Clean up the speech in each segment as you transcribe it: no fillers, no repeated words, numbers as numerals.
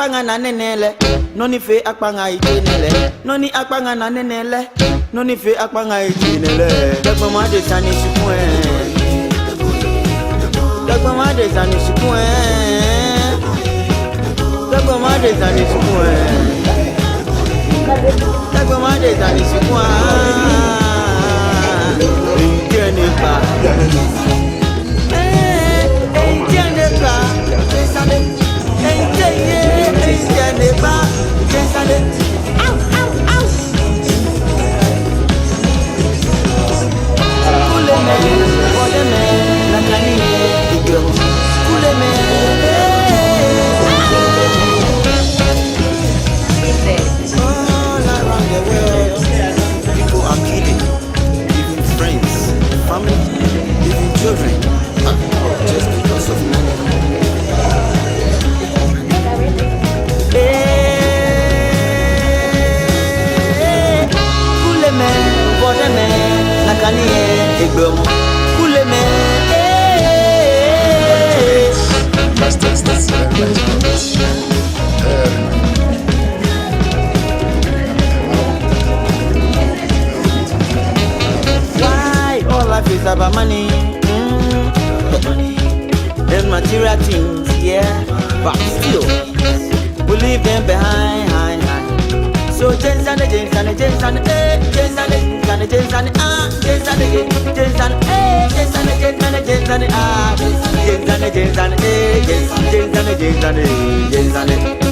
akpanga na nenele, noni fe akpanga ijenele, noni akpanga na nenele, noni fe akpanga ijenele. Dagba ma de sani shikwe, dagba ma de sani shikwe, dagba ma de sani shikwe, dagba ma de sani shikwe. Injenepa, injenepa, all around the world, people are kidding, even friends, family, even children, just because of money. Why all life is about money? And material things, yeah, but still we leave them behind. So James and James and James and James and James and James and James and James and James and James and James and James and James and James and James and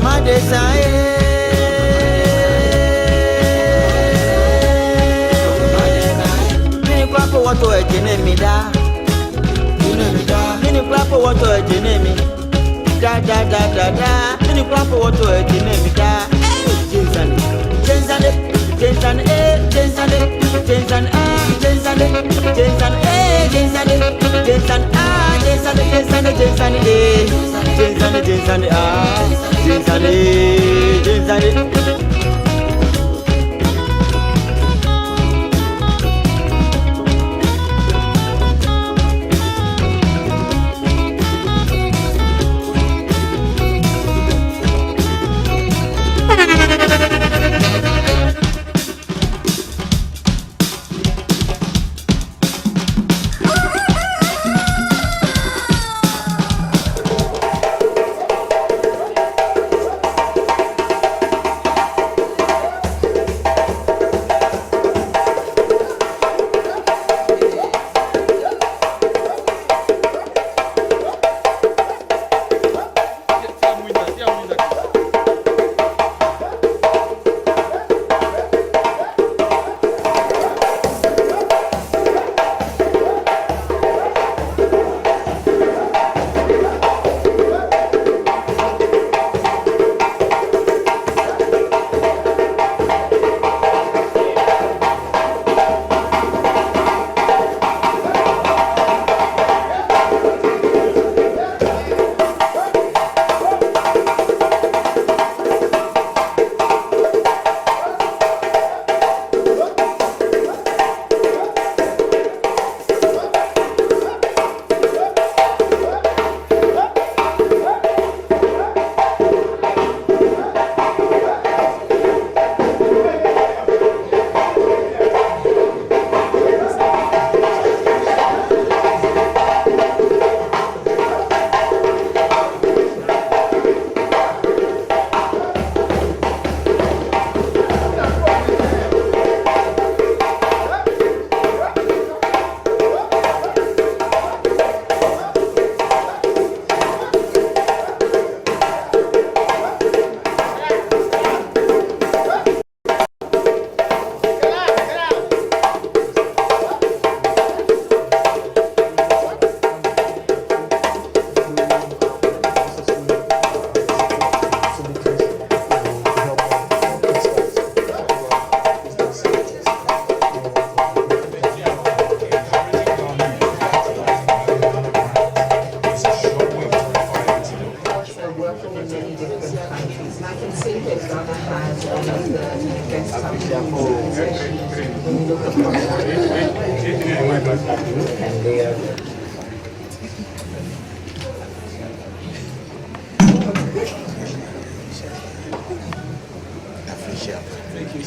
my desire. Mini clap for what to a genemi da. Mini clap for what to a genemi. Da. Mini clap for what to a genemi da. I can see here Ghana has one of the best companies, when you look at Thank you.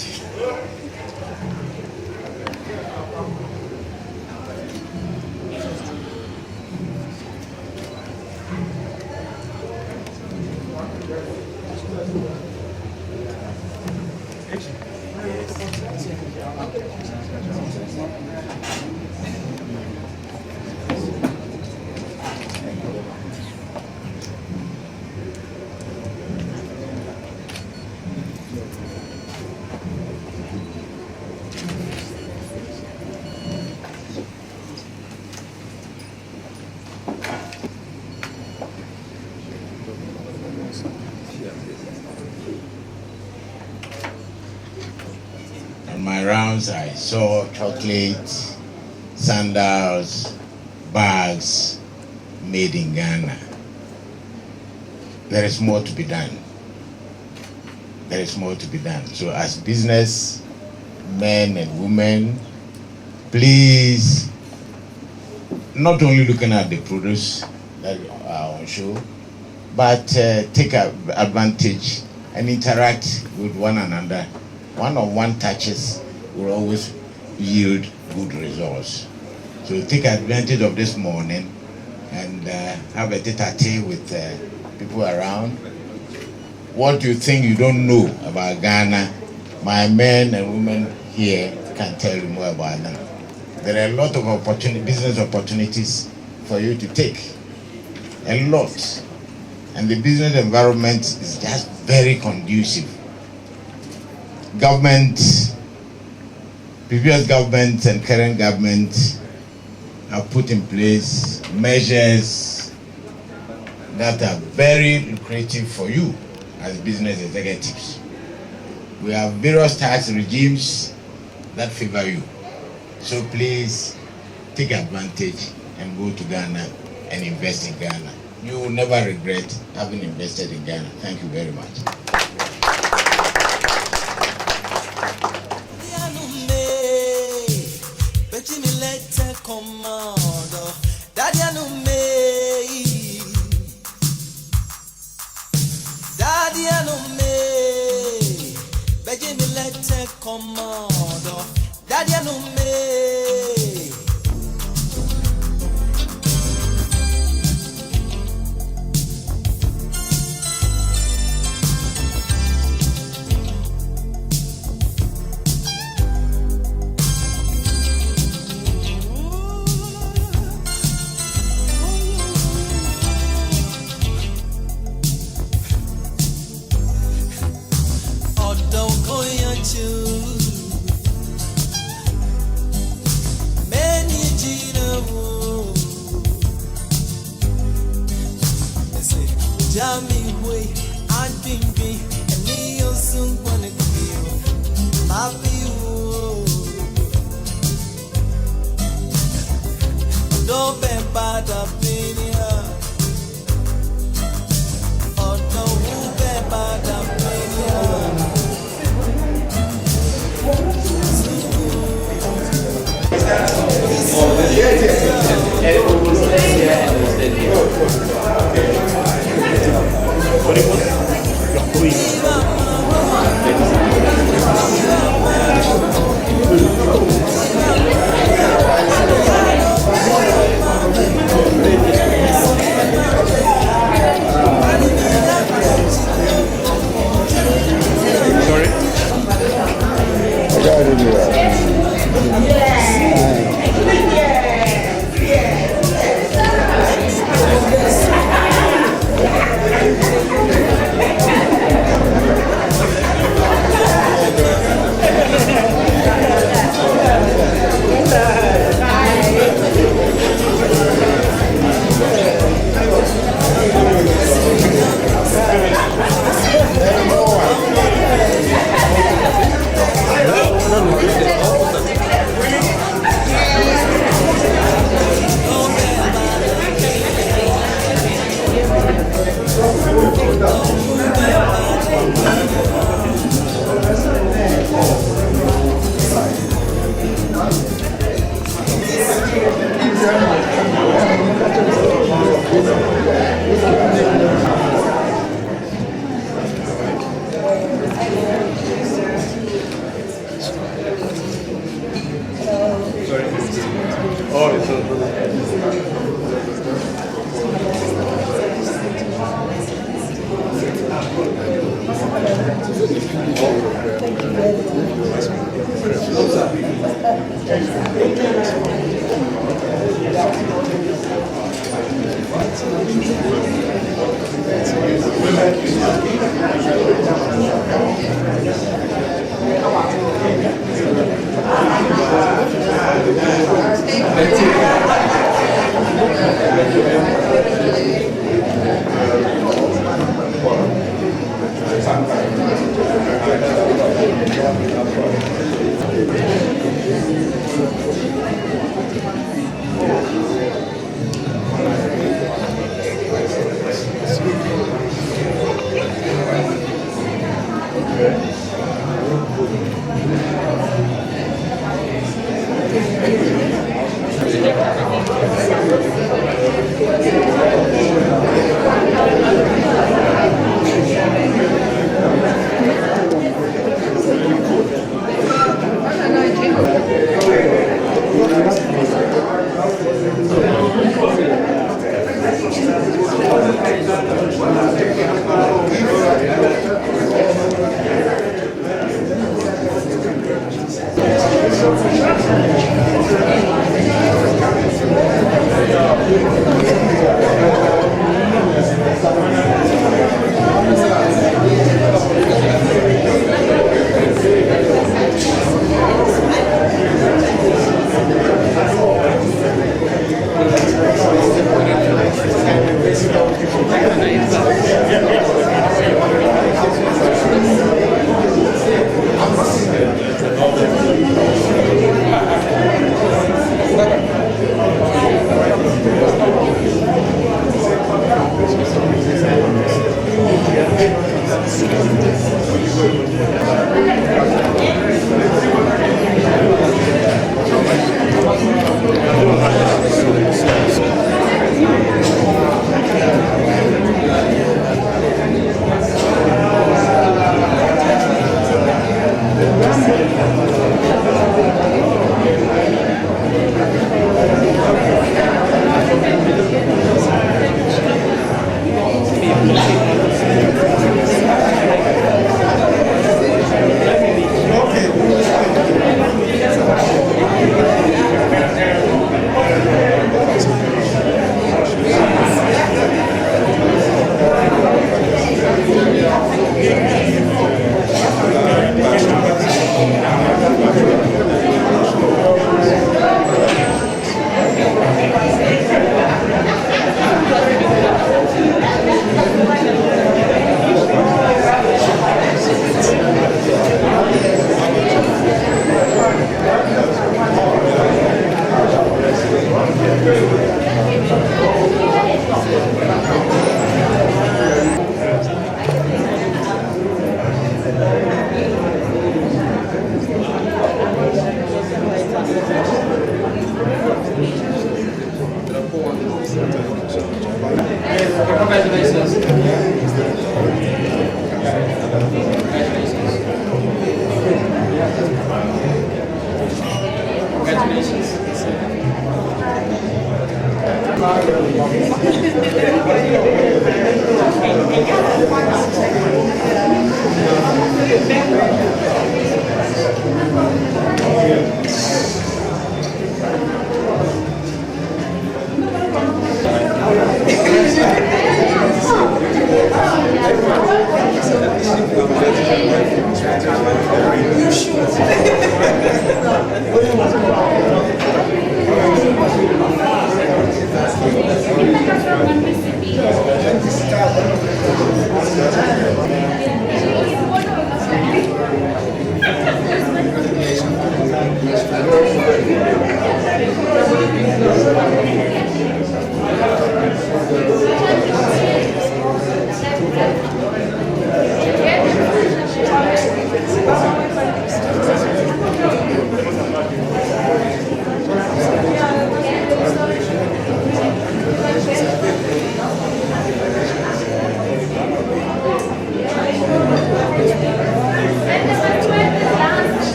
On my rounds, I saw chocolates, sandals, bags made in Ghana. There is more to be done. There is more to be done. So as business men and women, please, not only looking at the produce that are on show, but take advantage and interact with one another. One-on-one touches will always yield good results. So take advantage of this morning and have a tete-a-tete with people around. What do you think you don't know about Ghana? My men and women here can tell you more about them. There are a lot of business opportunities for you to take. A lot. And the business environment is just very conducive. Government, previous government and current government have put in place measures that are very lucrative for you as business executives. We have various tax regimes that favor you. So please take advantage and go to Ghana and invest in Ghana. You will never regret having invested in Ghana. Thank you very much. Yeah.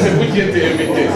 C'est vous qui êtes invité.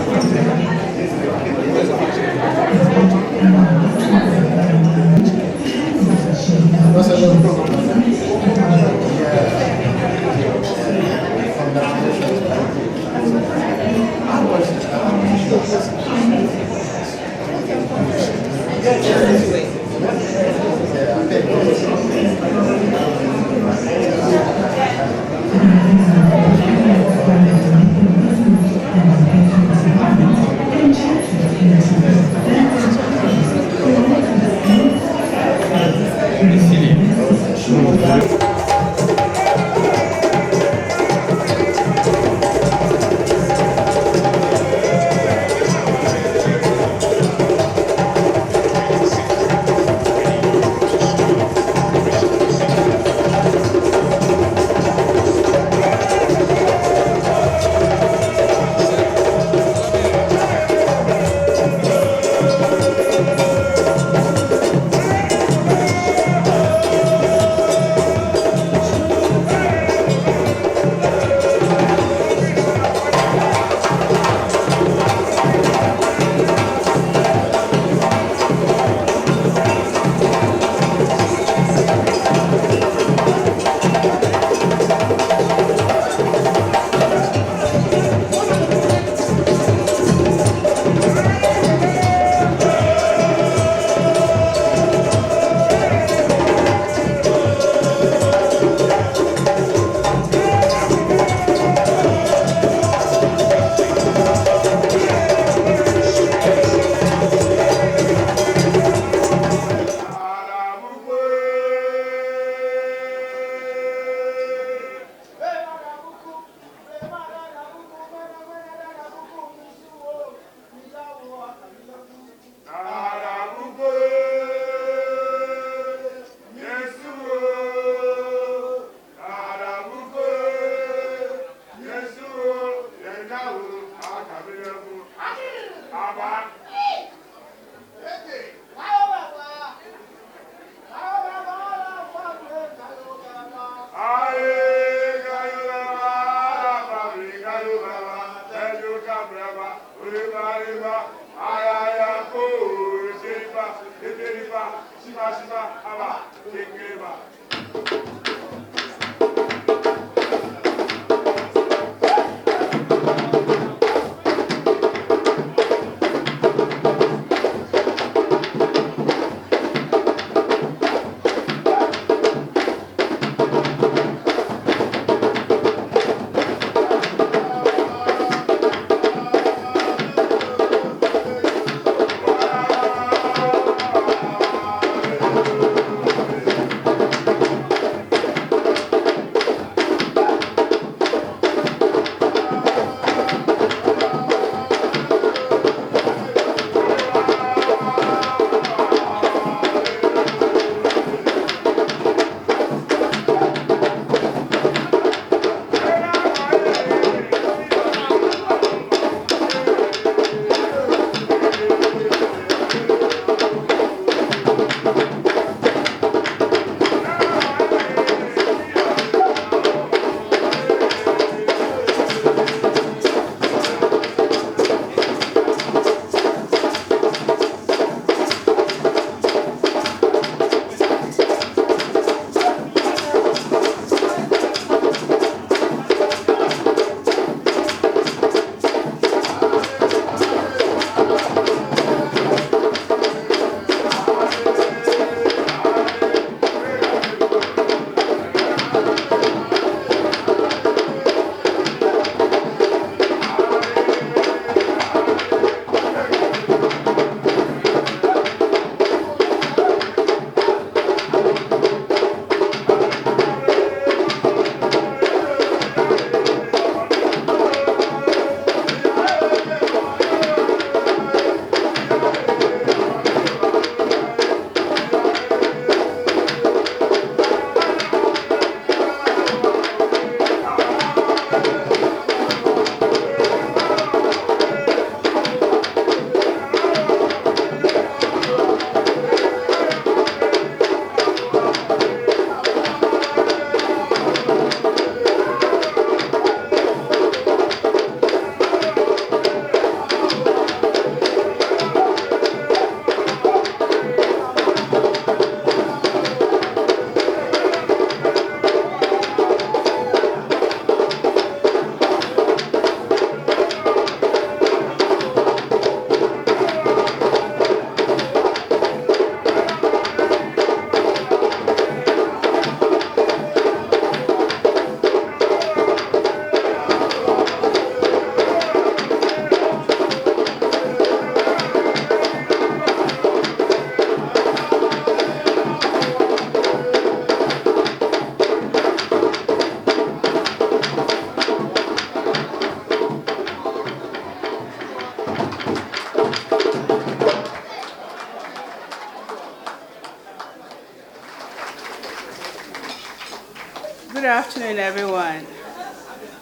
Good afternoon, everyone.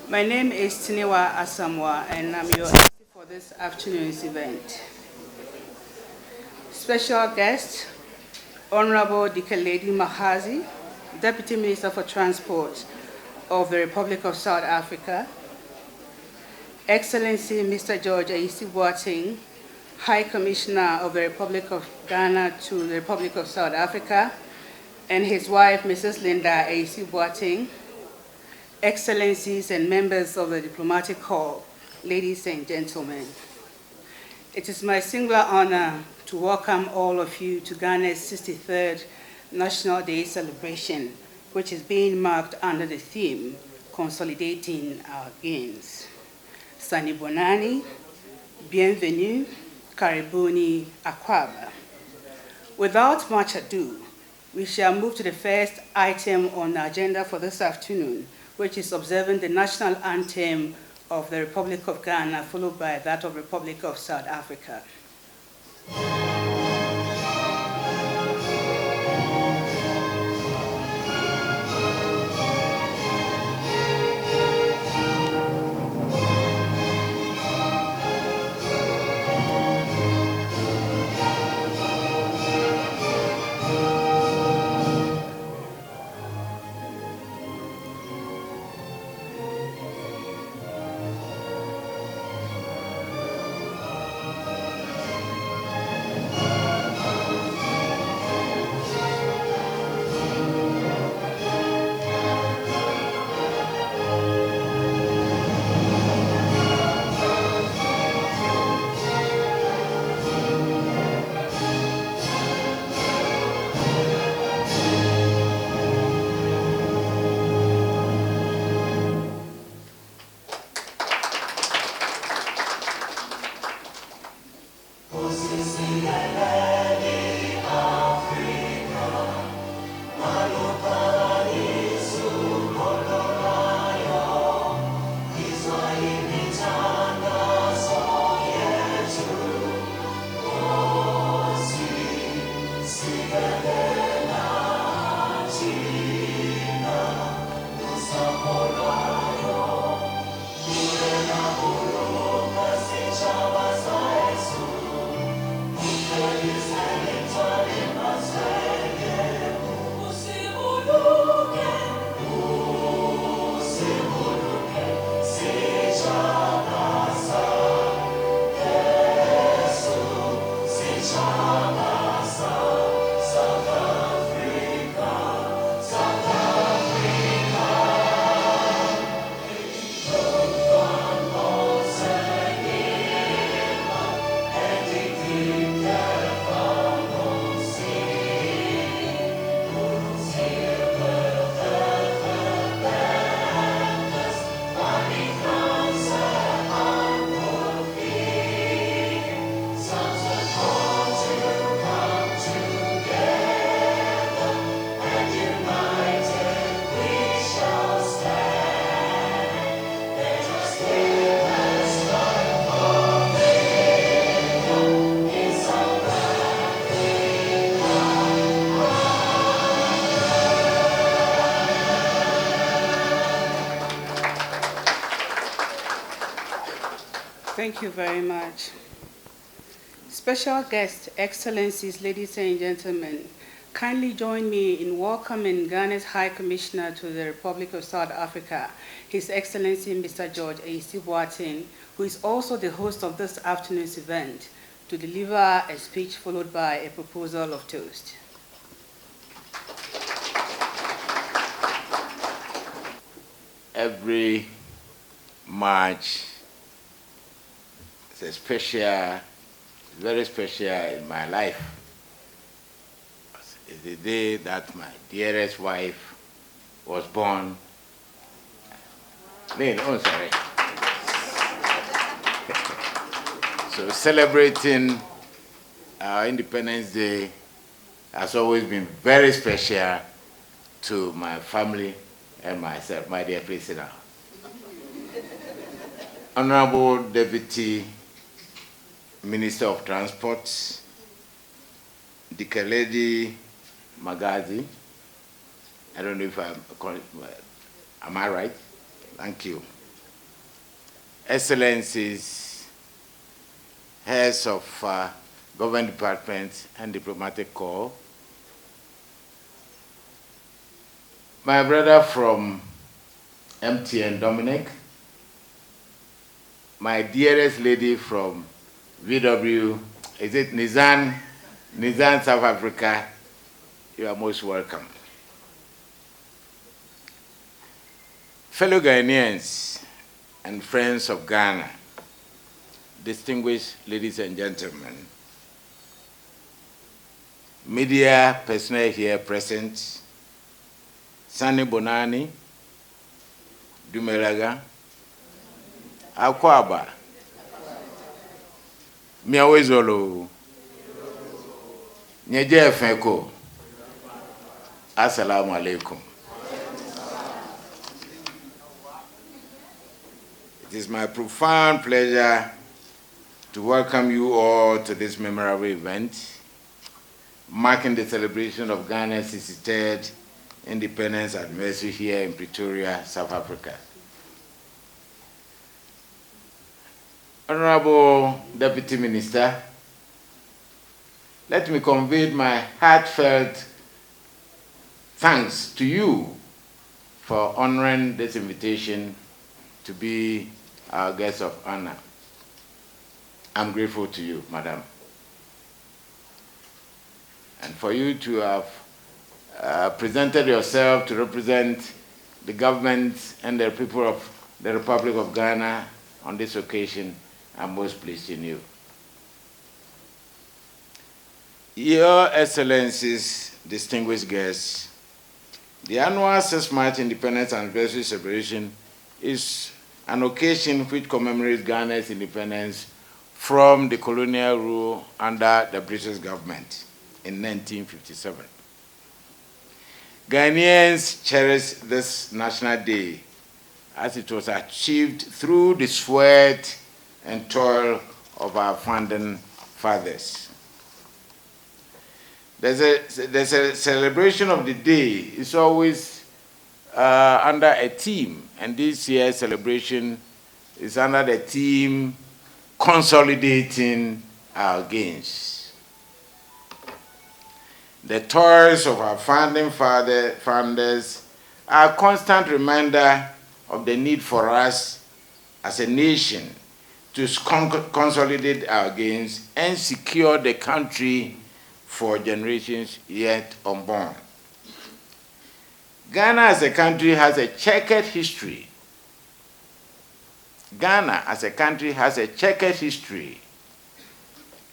My name is Tinewa Asamwa, and I'm your MC for this afternoon's event. Special guest, Honorable Dikeledi Mahazi, Deputy Minister for Transport of the Republic of South Africa, Excellency Mr. George Aisi Boateng, High Commissioner of the Republic of Ghana to the Republic of South Africa, and his wife, Mrs. Linda Aisi Boateng, Excellencies and members of the Diplomatic Corps, ladies and gentlemen. It is my singular honor to welcome all of you to Ghana's 63rd National Day celebration, which is being marked under the theme, Consolidating Our Gains. Sani Bonani, bienvenue, karibuni, akwaba. Without much ado, we shall move to the first item on the agenda for this afternoon, which is observing the national anthem of the Republic of Ghana, followed by that of the Republic of South Africa. Thank you very much. Special guests, excellencies, ladies and gentlemen, kindly join me in welcoming Ghana's High Commissioner to the Republic of South Africa, His Excellency Mr. George Aisi Boateng, who is also the host of this afternoon's event, to deliver a speech followed by a proposal of toast. Every March is a special, very special in my life. It's the day that my dearest wife was born. Oh, sorry. So celebrating our Independence Day has always been very special to my family and myself. My dear President. Honorable Deputy Minister of Transport, Dikeledi Magazi, I don't know if I'm Am I right? Thank you. Excellencies, heads of government departments and diplomatic corps, my brother from MTN, Dominic, my dearest lady from VW, is it Nizan, South Africa, you are most welcome. Fellow Ghanaians and friends of Ghana, distinguished ladies and gentlemen, media personnel here present, Sani Bonani, Dumelaga, Akwaba, Miawezolo, Nyeje Fenko, Assalamu alaikum. It is my profound pleasure to welcome you all to this memorable event, marking the celebration of Ghana's 63rd independence anniversary here in Pretoria, South Africa. Honorable Deputy Minister, let me convey my heartfelt thanks to you for honoring this invitation to be our guest of honor. I'm grateful to you, Madam. And for you to have presented yourself to represent the government and the people of the Republic of Ghana on this occasion, I'm most pleased in you. Your Excellencies, distinguished guests, the annual 6th March Independence Anniversary celebration is an occasion which commemorates Ghana's independence from the colonial rule under the British government in 1957. Ghanaians cherish this national day as it was achieved through the sweat and toil of our founding fathers. There's a celebration of the day. It's always under a theme, and this year's celebration is under the theme Consolidating Our Gains. The toils of our founding founders are a constant reminder of the need for us as a nation to consolidate our gains and secure the country for generations yet unborn. Ghana as a country has a checkered history. Ghana as a country has a checkered history.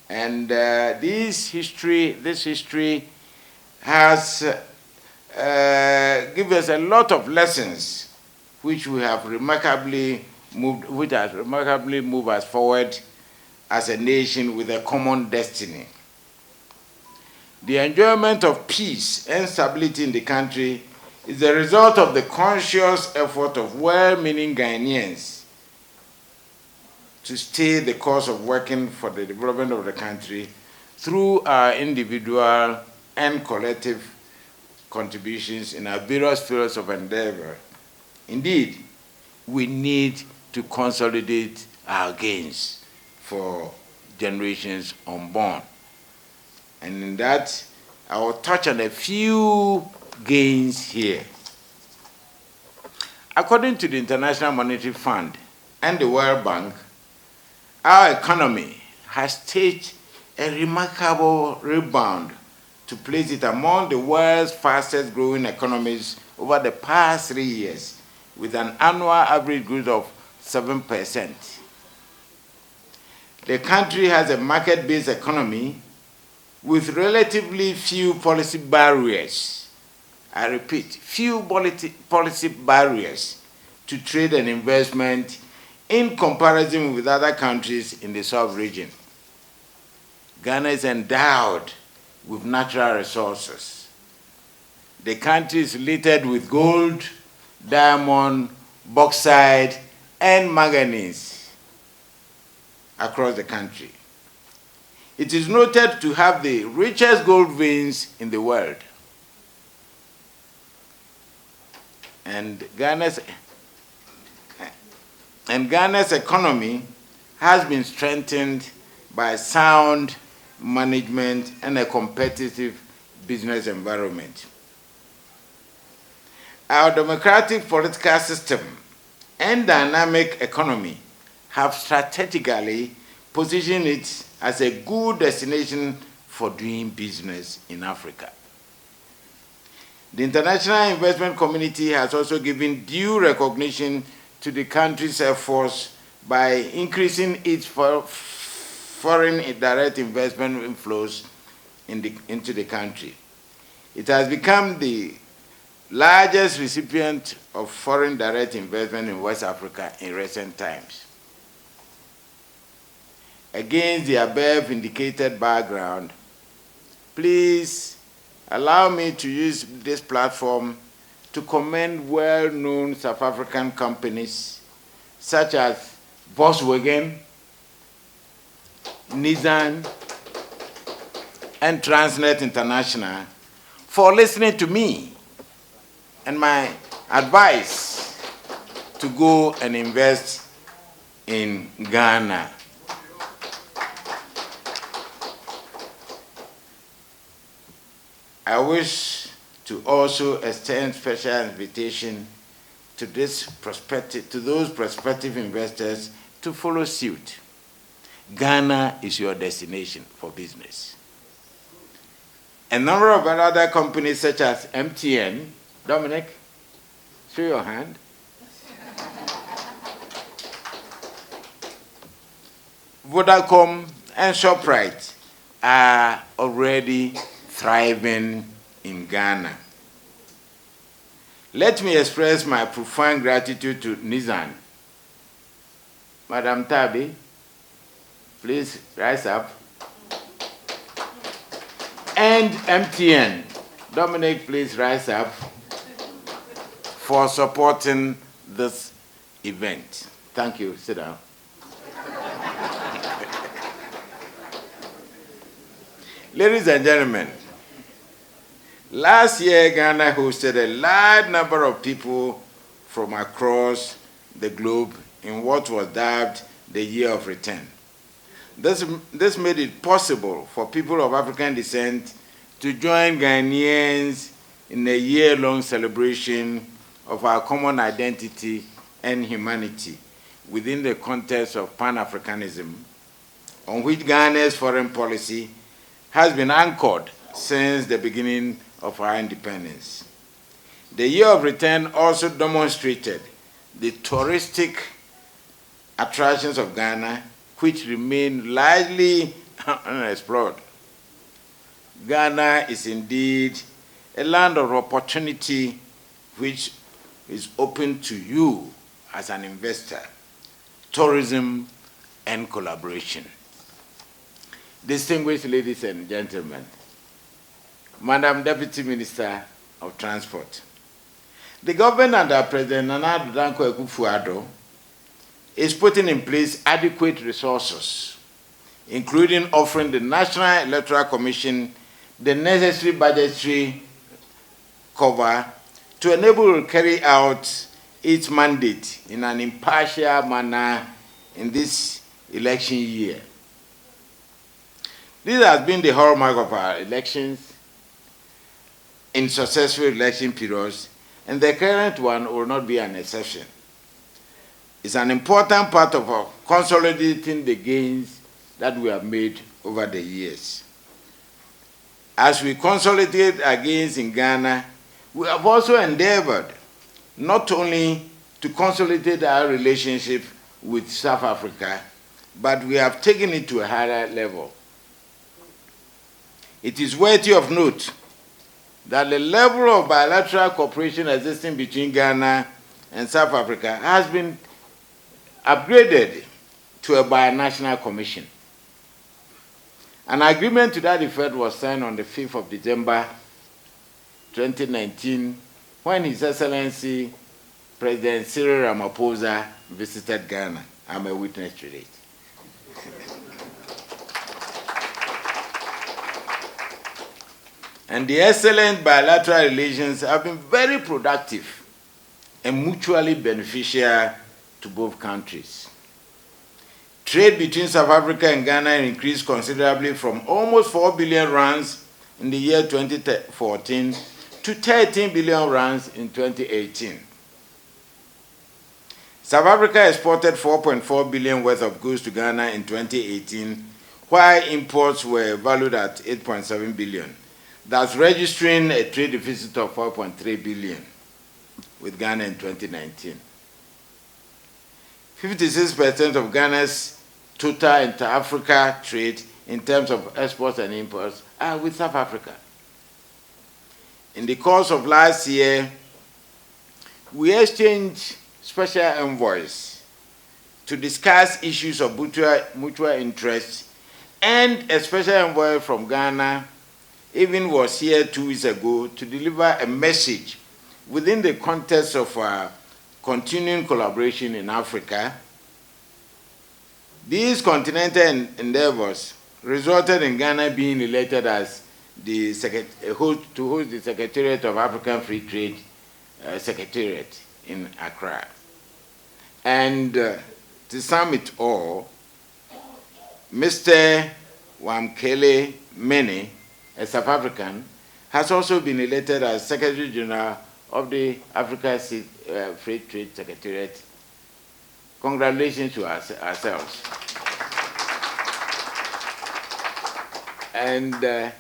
And this history has given us a lot of lessons which we have remarkably moved us forward as a nation with a common destiny. The enjoyment of peace and stability in the country is the result of the conscious effort of well-meaning Ghanaians to stay the course of working for the development of the country through our individual and collective contributions in our various fields of endeavor. Indeed, we need to consolidate our gains for generations unborn. And in that, I will touch on a few gains here. According to the International Monetary Fund and the World Bank, our economy has staged a remarkable rebound to place it among the world's fastest growing economies over the past 3 years, with an annual average growth of 7%. The country has a market-based economy with relatively few policy barriers. I repeat, few policy barriers to trade and investment in comparison with other countries in the South region. Ghana is endowed with natural resources. The country is littered with gold, diamond, bauxite, and manganese across the country. It is noted to have the richest gold veins in the world. and Ghana's economy has been strengthened by sound management and a competitive business environment. Our democratic political system and dynamic economy have strategically positioned it as a good destination for doing business in Africa. The international investment community has also given due recognition to the country's efforts by increasing its foreign direct investment inflows into the country. It has become the largest recipient of foreign direct investment in West Africa in recent times. Against the above indicated background, please allow me to use this platform to commend well-known South African companies such as Volkswagen, Nissan, and Transnet International for listening to me and my advice to go and invest in Ghana. I wish to also extend special invitation to those prospective investors to follow suit. Ghana is your destination for business. A number of other companies such as MTN, Dominic, show your hand. Vodacom and ShopRite are already thriving in Ghana. Let me express my profound gratitude to Nissan. Madam Tabi, please rise up. And MTN, Dominic, please rise up for supporting this event. Thank you. Sit down. Ladies and gentlemen, last year Ghana hosted a large number of people from across the globe in what was dubbed the Year of Return. This made it possible for people of African descent to join Ghanaians in a year-long celebration of our common identity and humanity within the context of Pan-Africanism, on which Ghana's foreign policy has been anchored since the beginning of our independence. The Year of Return also demonstrated the touristic attractions of Ghana, which remain largely unexplored. Ghana is indeed a land of opportunity which is open to you as an investor, tourism, and collaboration. Distinguished ladies and gentlemen, Madam Deputy Minister of Transport, the government under President Nana Addo Dankwa Akufo-Addo is putting in place adequate resources, including offering the National Electoral Commission the necessary budgetary cover to enable it to carry out its mandate in an impartial manner in this election year. This has been the hallmark of our elections in successful election periods, and the current one will not be an exception. It's an important part of our consolidating the gains that we have made over the years. As we consolidate our gains in Ghana, we have also endeavored not only to consolidate our relationship with South Africa, but we have taken it to a higher level. It is worthy of note that the level of bilateral cooperation existing between Ghana and South Africa has been upgraded to a binational commission. An agreement to that effect was signed on the 5th of December 2019 when His Excellency President Cyril Ramaphosa visited Ghana. I'm a witness to it. And the excellent bilateral relations have been very productive and mutually beneficial to both countries. Trade between South Africa and Ghana increased considerably from almost 4 billion rands in the year 2014 to 13 billion rands in 2018. South Africa exported 4.4 billion worth of goods to Ghana in 2018, while imports were valued at 8.7 billion, thus registering a trade deficit of 4.3 billion with Ghana in 2019. 56% of Ghana's total inter-Africa trade in terms of exports and imports are with South Africa. In the course of last year, we exchanged special envoys to discuss issues of mutual interest, and a special envoy from Ghana even was here 2 weeks ago to deliver a message within the context of continuing collaboration in Africa. These continental endeavors resulted in Ghana being elected as the host the Secretariat of African Free Trade Secretariat in Accra. And to sum it all, Mr. Wamkele Mene, a South African, has also been elected as Secretary General of the Africa Free Trade Secretariat. Congratulations to ourselves. And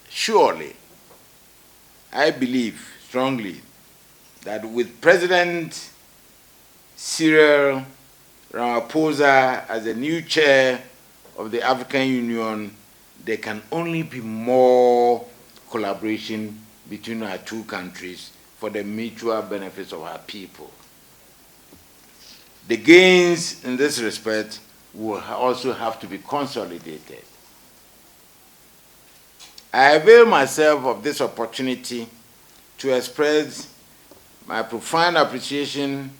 surely, I believe strongly that with President Cyril Ramaphosa as the new chair of the African Union, there can only be more collaboration between our two countries for the mutual benefits of our people. The gains in this respect will also have to be consolidated. I avail myself of this opportunity to express my profound appreciation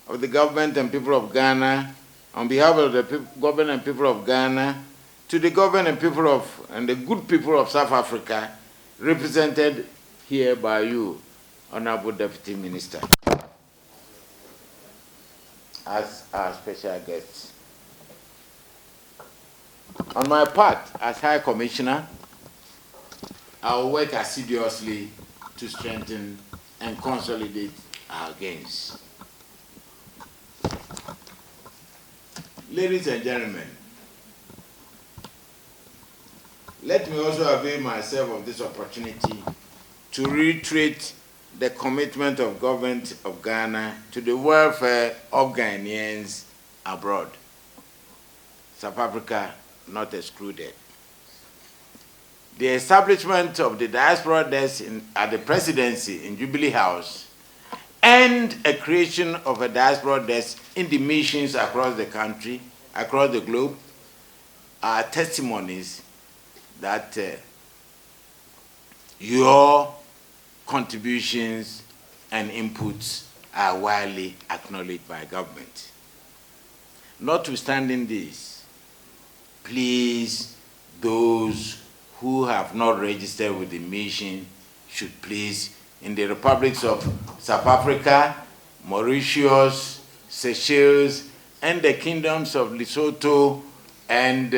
of the government and people of Ghana, on behalf of the government and people of Ghana, to the government and people and the good people of South Africa, represented here by you, Honorable Deputy Minister, as our special guests. On my part, as High Commissioner, I will work assiduously to strengthen and consolidate our gains. Ladies and gentlemen, let me also avail myself of this opportunity to reiterate the commitment of government of Ghana to the welfare of Ghanaians abroad, South Africa not excluded. The establishment of the diaspora desk at the presidency in Jubilee House and a creation of a diaspora desk in the missions across the country, across the globe, are testimonies that your contributions and inputs are widely acknowledged by government. Notwithstanding this, please, those who have not registered with the mission should please, in the republics of South Africa, Mauritius, Seychelles, and the kingdoms of Lesotho and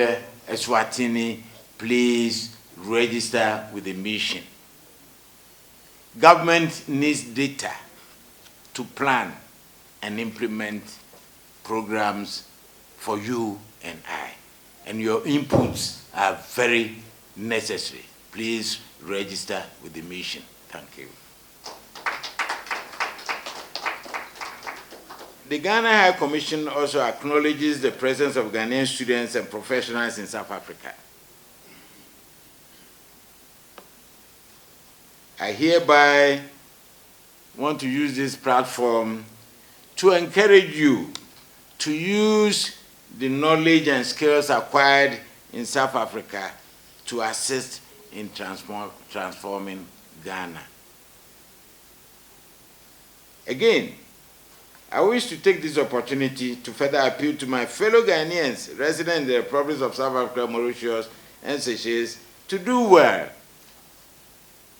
Eswatini, please register with the mission. Government needs data to plan and implement programs for you and I, and your inputs are very necessary. Please register with the mission. Thank you. The Ghana High Commission also acknowledges the presence of Ghanaian students and professionals in South Africa. I hereby want to use this platform to encourage you to use the knowledge and skills acquired in South Africa to assist in transforming Ghana. Again, I wish to take this opportunity to further appeal to my fellow Ghanaians resident in the republics of South Africa, Mauritius, and Seychelles to do well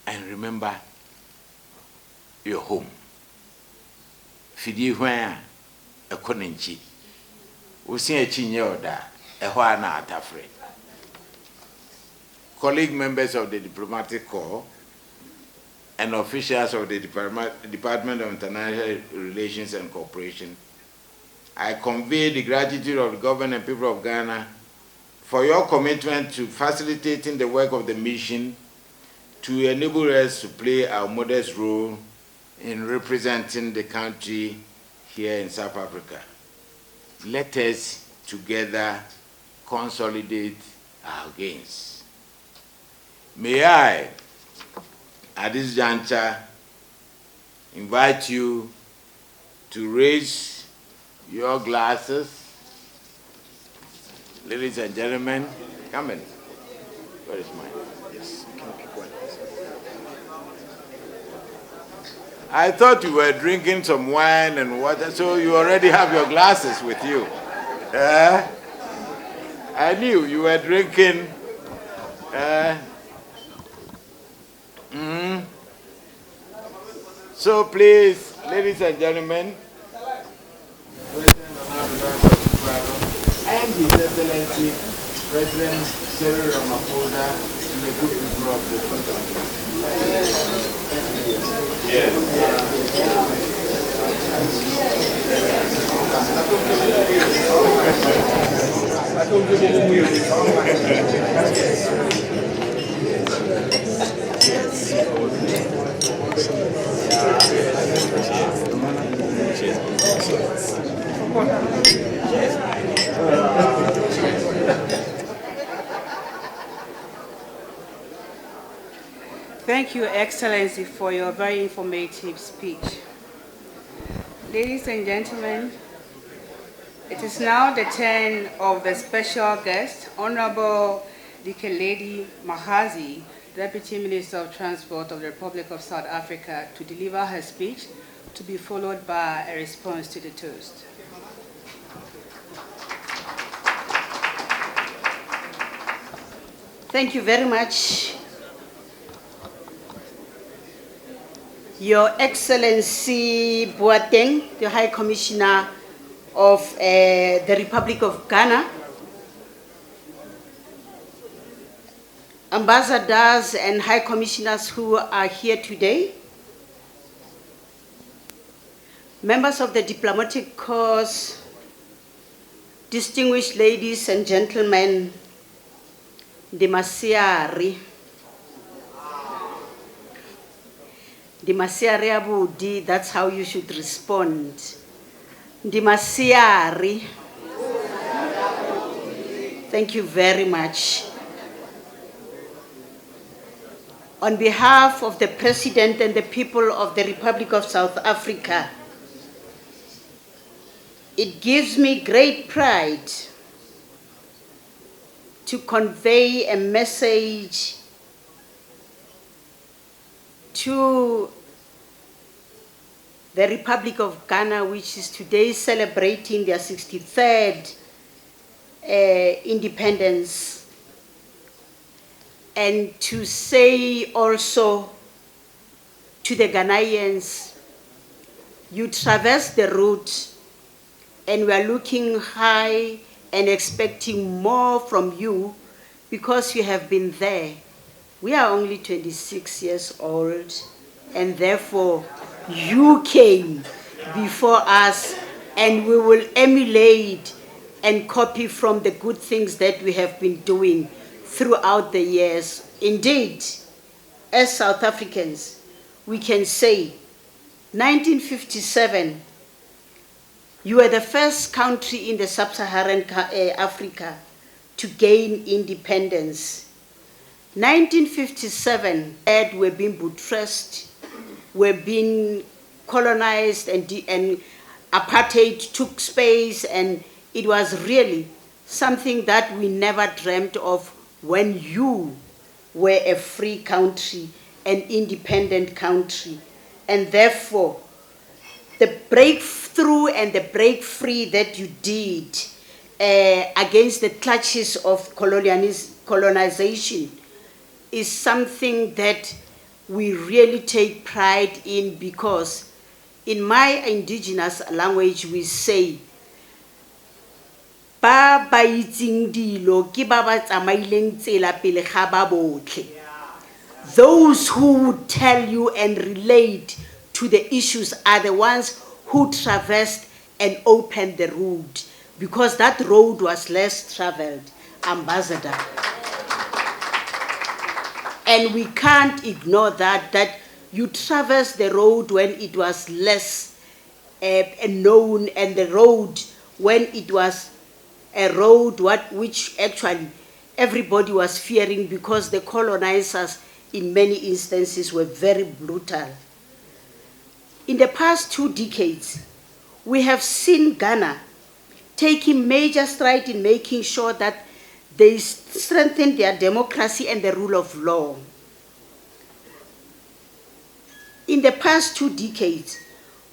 and remember your home. fidi hwan a ekonenchi usi echi nye oda ehwa na atafre. Colleague members of the diplomatic corps and officials of the Department of International Relations and Cooperation, I convey the gratitude of the government and people of Ghana for your commitment to facilitating the work of the mission to enable us to play our modest role in representing the country here in South Africa. Let us together consolidate our gains. May I, at this juncture, invite you to raise your glasses. Ladies and gentlemen, come in. Where is mine? Yes, can you pick one? I thought you were drinking some wine and water, so you already have your glasses with you. I knew you were drinking. So please, ladies and gentlemen, and His Excellency President Cyril Ramaphosa and the good people of the country. Yes. Thank you, Excellency, for your very informative speech. Ladies and gentlemen, it is now the turn of the special guest, Honorable Dikeledi Mahazi, Deputy Minister of Transport of the Republic of South Africa, to deliver her speech, to be followed by a response to the toast. Thank you very much, Your Excellency Boateng, the High Commissioner of the Republic of Ghana, ambassadors and high commissioners who are here today, members of the diplomatic corps, distinguished ladies and gentlemen, Dimasiari Abudi, that's how you should respond. Dimasiari. Thank you very much. On behalf of the President and the people of the Republic of South Africa, it gives me great pride to convey a message to the Republic of Ghana, which is today celebrating their 63rd independence, and to say also to the Ghanaians, you traverse the route and we are looking high and expecting more from you because you have been there. We are only 26 years old, and therefore you came before us, and we will emulate and copy from the good things that we have been doing throughout the years. Indeed, as South Africans, we can say 1957, you were the first country in the sub-Saharan Africa to gain independence. 1957, we're being buttressed, we're being colonized, and apartheid took space, and it was really something that we never dreamt of when you were a free country, an independent country. And therefore, the breakthrough and the break free that you did against the clutches of colonization is something that we really take pride in, because In my indigenous language, we say, ba ba itseng dilo ke ba ba tsamaileng tsela pele ga ba botlhe. Those who would tell you and relate to the issues are the ones who traversed and opened the road, because that road was less traveled, Ambassador. And we can't ignore that you traversed the road when it was less known, and the road when it was a road which actually everybody was fearing, because the colonizers in many instances were very brutal. In the past 2 decades, we have seen Ghana taking major strides in making sure that they strengthen their democracy and the rule of law. In the past 2 decades,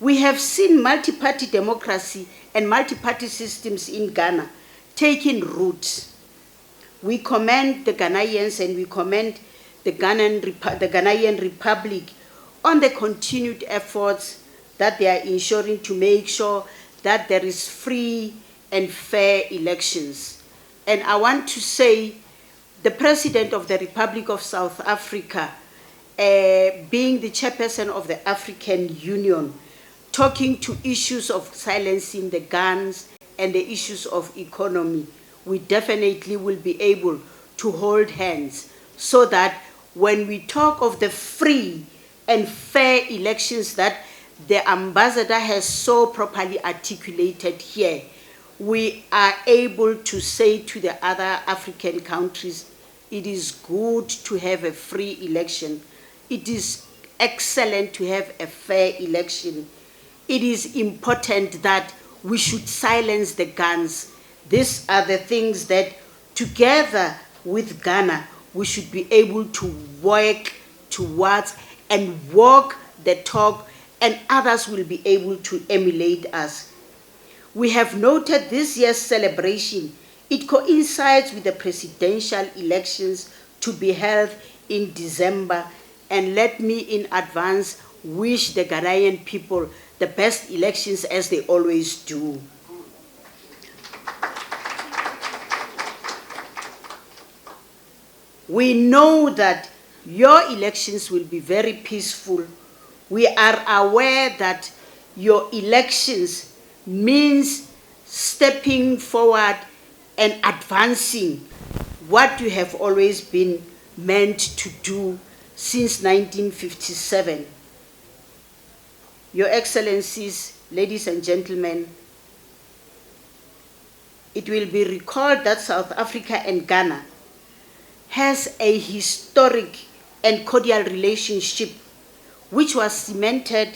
we have seen multi-party democracy and multi-party systems in Ghana taking root. We commend the Ghanaians and we commend the Ghanaian Republic on the continued efforts that they are ensuring to make sure that there is free and fair elections. And I want to say, the President of the Republic of South Africa, being the chairperson of the African Union, talking to issues of silencing the guns and the issues of economy, we definitely will be able to hold hands so that when we talk of the free and fair elections that the ambassador has so properly articulated here, we are able to say to the other African countries, it is good to have a free election. It is excellent to have a fair election. It is important that we should silence the guns. These are the things that together with Ghana, we should be able to work towards and walk the talk, and others will be able to emulate us. We have noted this year's celebration. It coincides with the presidential elections to be held in December, and let me in advance wish the Ghanaian people the best elections as they always do. We know that your elections will be very peaceful. We are aware that your elections means stepping forward and advancing what you have always been meant to do since 1957. Your Excellencies, ladies and gentlemen, it will be recalled that South Africa and Ghana has a historic and cordial relationship which was cemented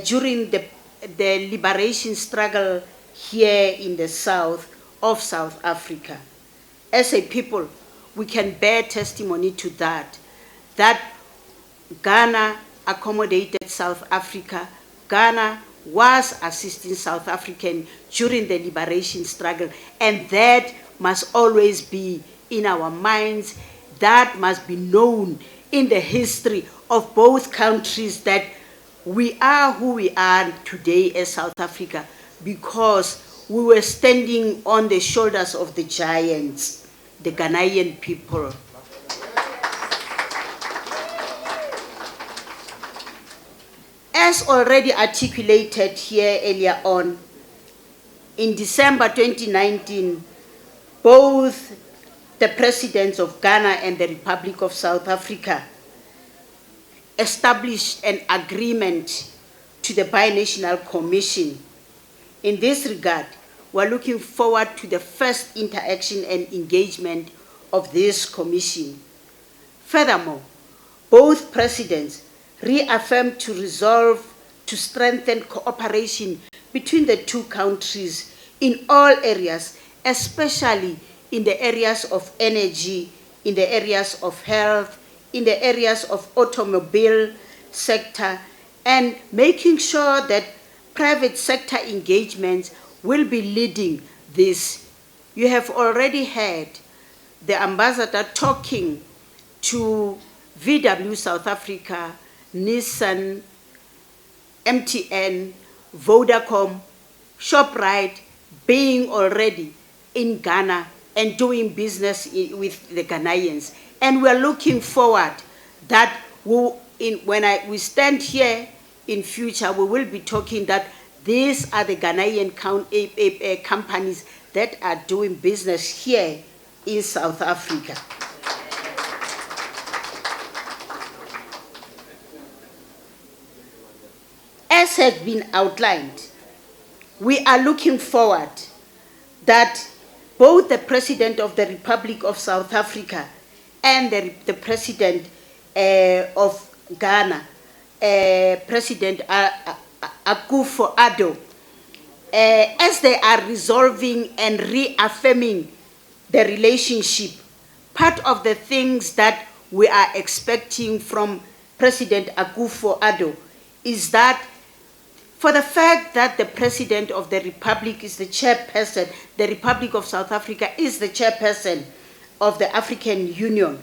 during the liberation struggle here in the south of South Africa. As a people, we can bear testimony to that Ghana accommodated South Africa. Ghana was assisting South African during the liberation struggle, and that must always be in our minds. That must be known in the history of both countries, that we are who we are today as South Africa because we were standing on the shoulders of the giants, the Ghanaian people. As already articulated here earlier on, in December 2019, both the presidents of Ghana and the Republic of South Africa established an agreement to the Binational Commission. In this regard, we're looking forward to the first interaction and engagement of this commission. Furthermore, both presidents reaffirmed to resolve to strengthen cooperation between the two countries in all areas, especially in the areas of energy, in the areas of health, in the areas of automobile sector, and making sure that private sector engagements will be leading this. You have already heard the ambassador talking to VW South Africa, Nissan, MTN, Vodacom, ShopRite being already in Ghana and doing business with the Ghanaians. And we're looking forward that we stand here in future, we will be talking that these are the Ghanaian companies that are doing business here in South Africa. As has been outlined, we are looking forward that both the President of the Republic of South Africa and the President of Ghana, President Akufo-Addo, as they are resolving and reaffirming the relationship, part of the things that we are expecting from President Akufo-Addo is that for the fact that the President of the Republic is the chairperson, the Republic of South Africa is the chairperson of the African Union.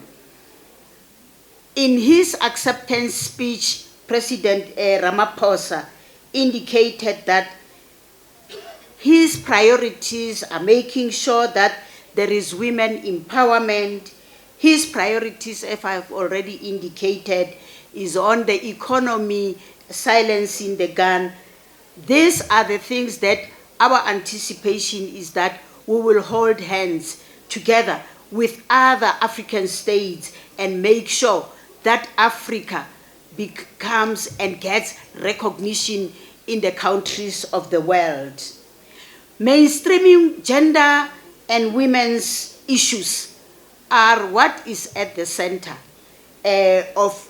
In his acceptance speech, President Ramaphosa indicated that his priorities are making sure that there is women empowerment. His priorities, if I've already indicated, is on the economy, silencing the gun. These are the things that our anticipation is that we will hold hands together with other African states and make sure that Africa becomes and gets recognition in the countries of the world. Mainstreaming gender and women's issues are what is at the center of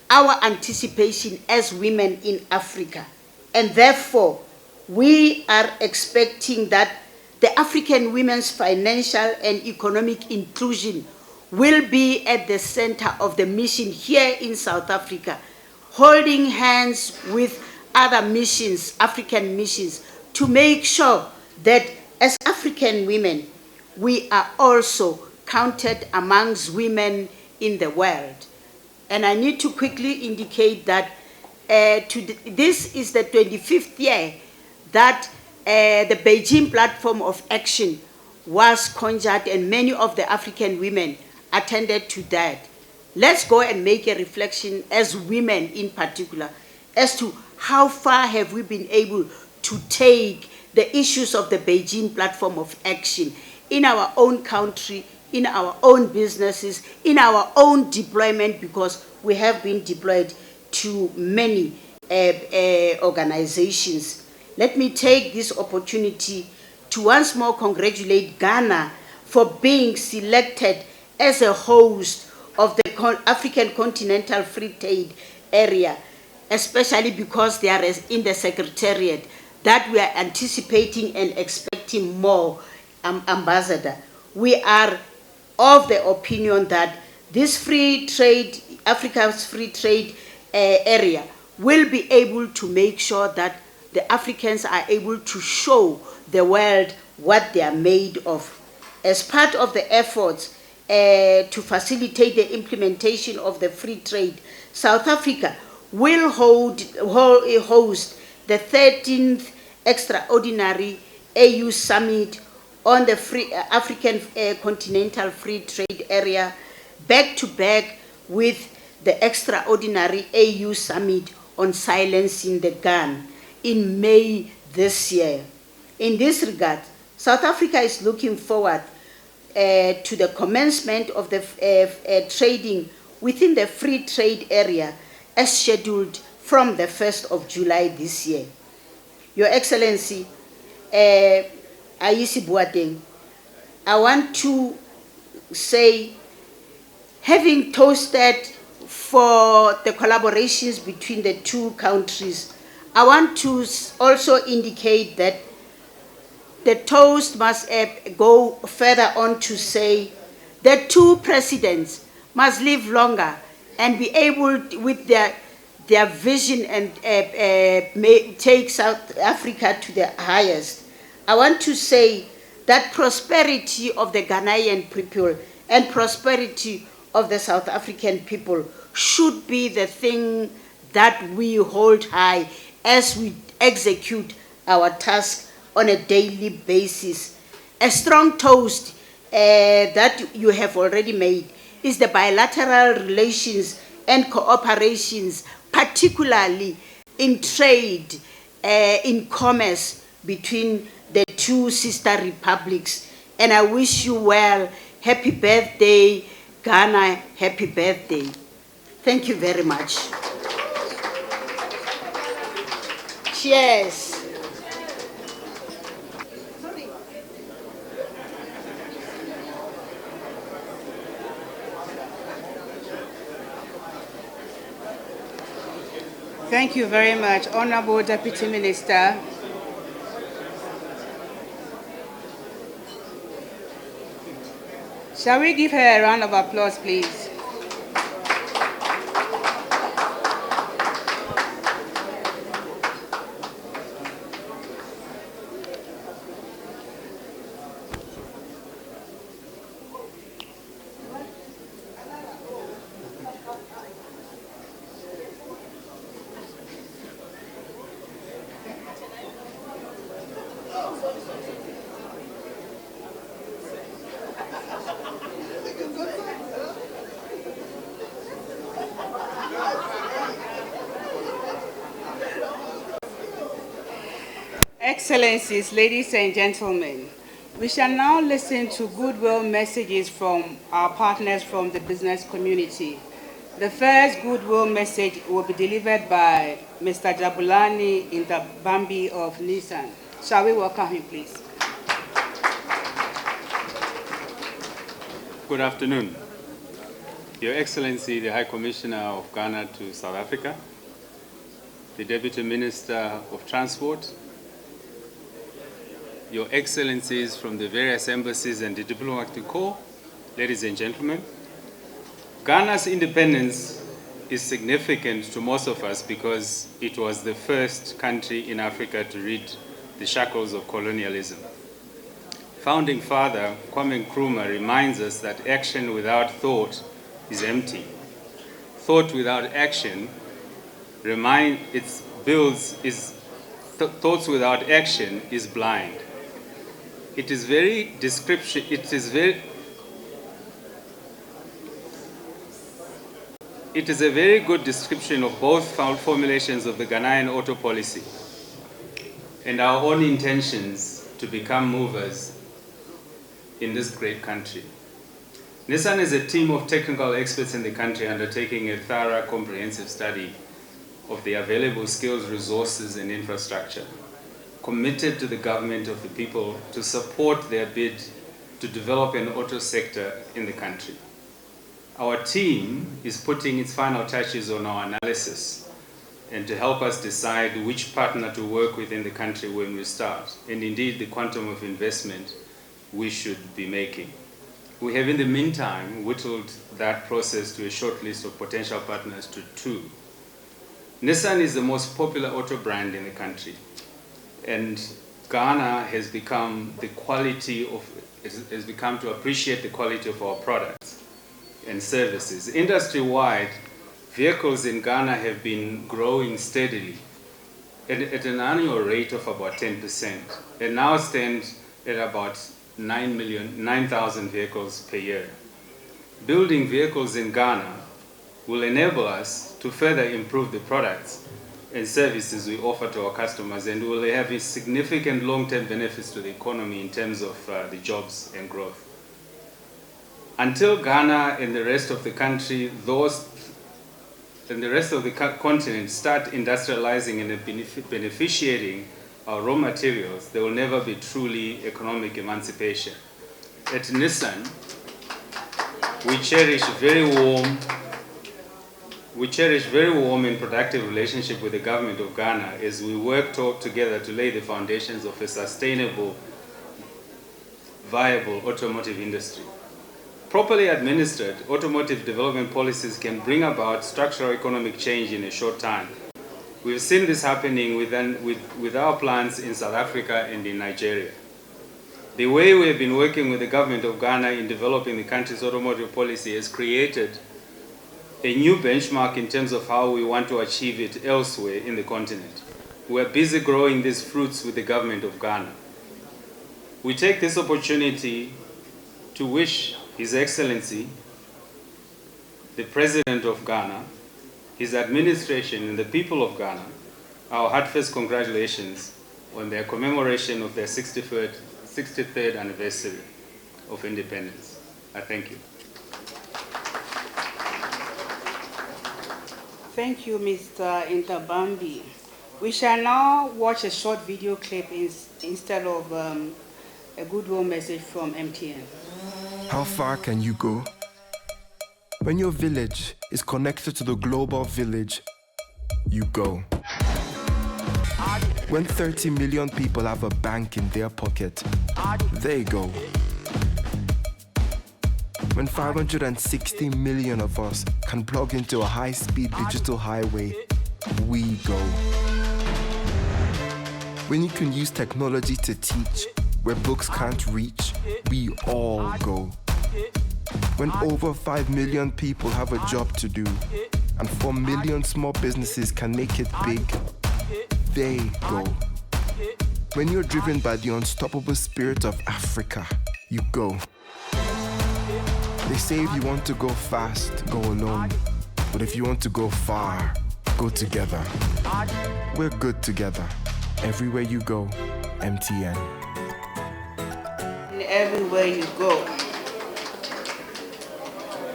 our anticipation as women in Africa. And therefore, we are expecting that the African women's financial and economic inclusion will be at the center of the mission here in South Africa, holding hands with other missions, African missions, to make sure that as African women, we are also counted amongst women in the world. And I need to quickly indicate that this is the 25th year that the Beijing Platform of Action was conjured, and many of the African women attended to that. Let's go and make a reflection as women in particular as to how far have we been able to take the issues of the Beijing Platform of Action in our own country, in our own businesses, in our own deployment, because we have been deployed to many organizations. Let me take this opportunity to once more congratulate Ghana for being selected as a host of the African Continental Free Trade Area, especially because they are in the Secretariat, that we are anticipating and expecting more, Ambassador. We are of the opinion that this free trade, Africa's free trade area, will be able to make sure that the Africans are able to show the world what they are made of. As part of the efforts to facilitate the implementation of the free trade, South Africa will host the 13th Extraordinary AU Summit on the African Continental Free Trade Area, back to back with the Extraordinary AU Summit on Silencing the Gun in May this year. In this regard, South Africa is looking forward to the commencement of the trading within the free trade area as scheduled from the 1st of July this year. Your Excellency, Ayisi Boateng, I want to say, having toasted for the collaborations between the two countries, I want to also indicate that the toast must go further on to say the two presidents must live longer and be able, with their vision, and take South Africa to the highest. I want to say that prosperity of the Ghanaian people and prosperity of the South African people should be the thing that we hold high as we execute our task on a daily basis. A strong toast that you have already made is the bilateral relations and cooperations, particularly in trade, in commerce between the two sister republics. And I wish you well. Happy birthday, Ghana. Happy birthday. Thank you very much. Cheers. Thank you very much, Honorable Deputy Minister. Shall we give her a round of applause, please? Excellencies, ladies and gentlemen, we shall now listen to goodwill messages from our partners from the business community. The first goodwill message will be delivered by Mr. Jabulani Intabambi of Nissan. Shall we welcome him, please? Good afternoon. Your Excellency, the High Commissioner of Ghana to South Africa, the Deputy Minister of Transport, Your Excellencies from the various embassies and the diplomatic corps, ladies and gentlemen. Ghana's independence is significant to most of us because it was the first country in Africa to rid the shackles of colonialism. Founding Father Kwame Nkrumah reminds us that action without thought is empty. Thought without action thoughts without action is blind. It is a very good description of both formulations of the Ghanaian auto policy and our own intentions to become movers in this great country. Nissan is a team of technical experts in the country undertaking a thorough, comprehensive study of the available skills, resources, and infrastructure, committed to the government of the people to support their bid to develop an auto sector in the country. Our team is putting its final touches on our analysis and to help us decide which partner to work with in the country when we start, and indeed the quantum of investment we should be making. We have in the meantime whittled that process to a short list of potential partners to 2. Nissan is the most popular auto brand in the country, and Ghana has become to appreciate the quality of our products and services. Industry-wide, vehicles in Ghana have been growing steadily at an annual rate of about 10%, and now stand at about 9,000 vehicles per year. Building vehicles in Ghana will enable us to further improve the products and services we offer to our customers, and will have a significant long-term benefits to the economy in terms of the jobs and growth. Until Ghana and the rest of the country, and the rest of the continent start industrializing and beneficiating our raw materials, there will never be truly economic emancipation. At Nissan, we cherish very warm and productive relationship with the government of Ghana as we work together to lay the foundations of a sustainable, viable automotive industry. Properly administered, automotive development policies can bring about structural economic change in a short time. We've seen this happening with our plants in South Africa and in Nigeria. The way we have been working with the government of Ghana in developing the country's automotive policy has created a new benchmark in terms of how we want to achieve it elsewhere in the continent. we're busy growing these fruits with the government of Ghana. We take this opportunity to wish His Excellency, the President of Ghana, his administration, and the people of Ghana our heartfelt congratulations on their commemoration of their 63rd anniversary of independence. I thank you. Thank you, Mr. Intabambi. We shall now watch a short video clip instead of a goodwill message from MTN. How far can you go? When your village is connected to the global village, you go. When 30 million people have a bank in their pocket, they go. When 560 million of us can plug into a high-speed digital highway, we go. When you can use technology to teach where books can't reach, we all go. When over 5 million people have a job to do and 4 million small businesses can make it big, they go. When you're driven by the unstoppable spirit of Africa, you go. They say if you want to go fast, go alone. But if you want to go far, go together. We're good together. Everywhere you go, MTN. And everywhere you go.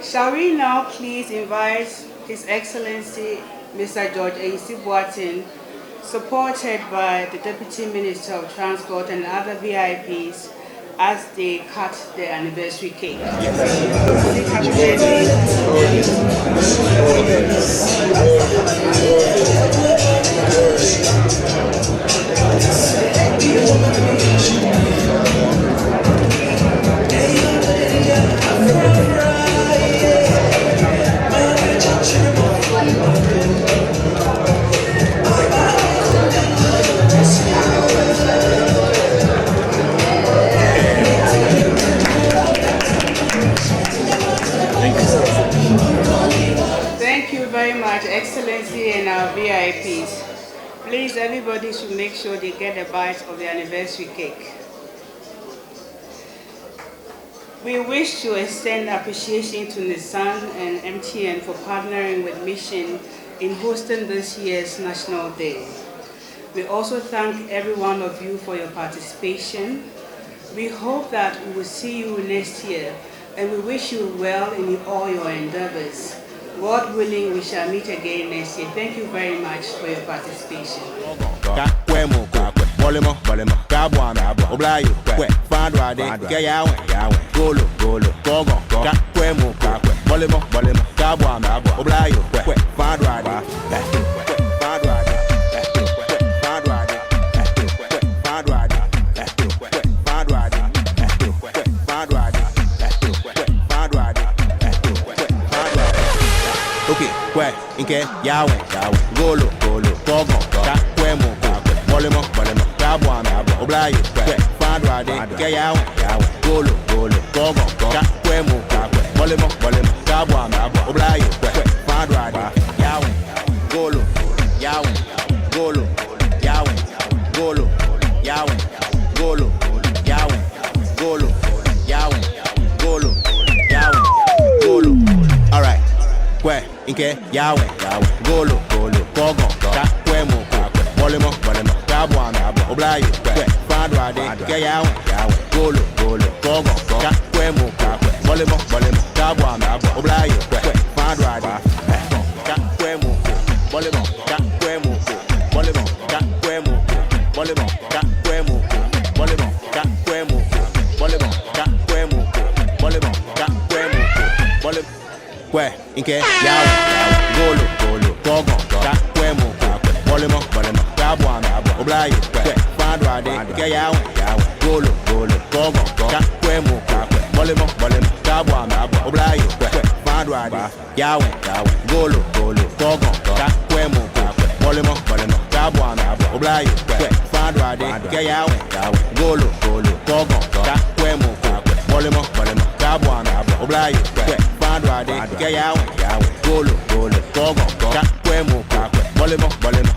Shall we now please invite His Excellency Mr. George A.C. Boateng, supported by the Deputy Minister of Transport and other VIPs, as they cut the anniversary cake. Thank you very much, Excellency and our VIPs. Please, everybody should make sure they get a bite of the anniversary cake. We wish to extend appreciation to Nissan and MTN for partnering with Mission in hosting this year's National Day. We also thank every one of you for your participation. We hope that we will see you next year, and we wish you well in all your endeavors. God willing, we shall meet again next year. Thank you very much for your participation. Inke yawe golo kogo ka kwemo bolemo kabwa me oblayo fadwa de ke yawe golo kogo ka kwemo bolemo kabwa me oblayo fadwa de yawe golo golo yawe golo all right. Inke yawe golo kogo ka kwemo bolemo kabwa me oblayo fadwa de ke yawe golo kogo ka kwemo bolemo kabwa me oblayo fadwa de ka kwemo bolemo ka kwemo bolemo ka kwemo bolemo ka kwemo bolemo ka kwemo bolemo ka kwemo bolemo ka kwemo bolemo kwe inke yawe golo kogo ka kwemo bolemo kabwa me oblayo fadwa de ke yawe golo kogo ka kwemo bolemo kabwa me oblayo fadwa de yawe golo kogo ka kwemo bolemo kabwa me oblayo fadwa de ke yawe golo kogo ka kwemo bolemo kabwa me oblayo fadwa de ke yawe golo kogo ka kwemo bolemo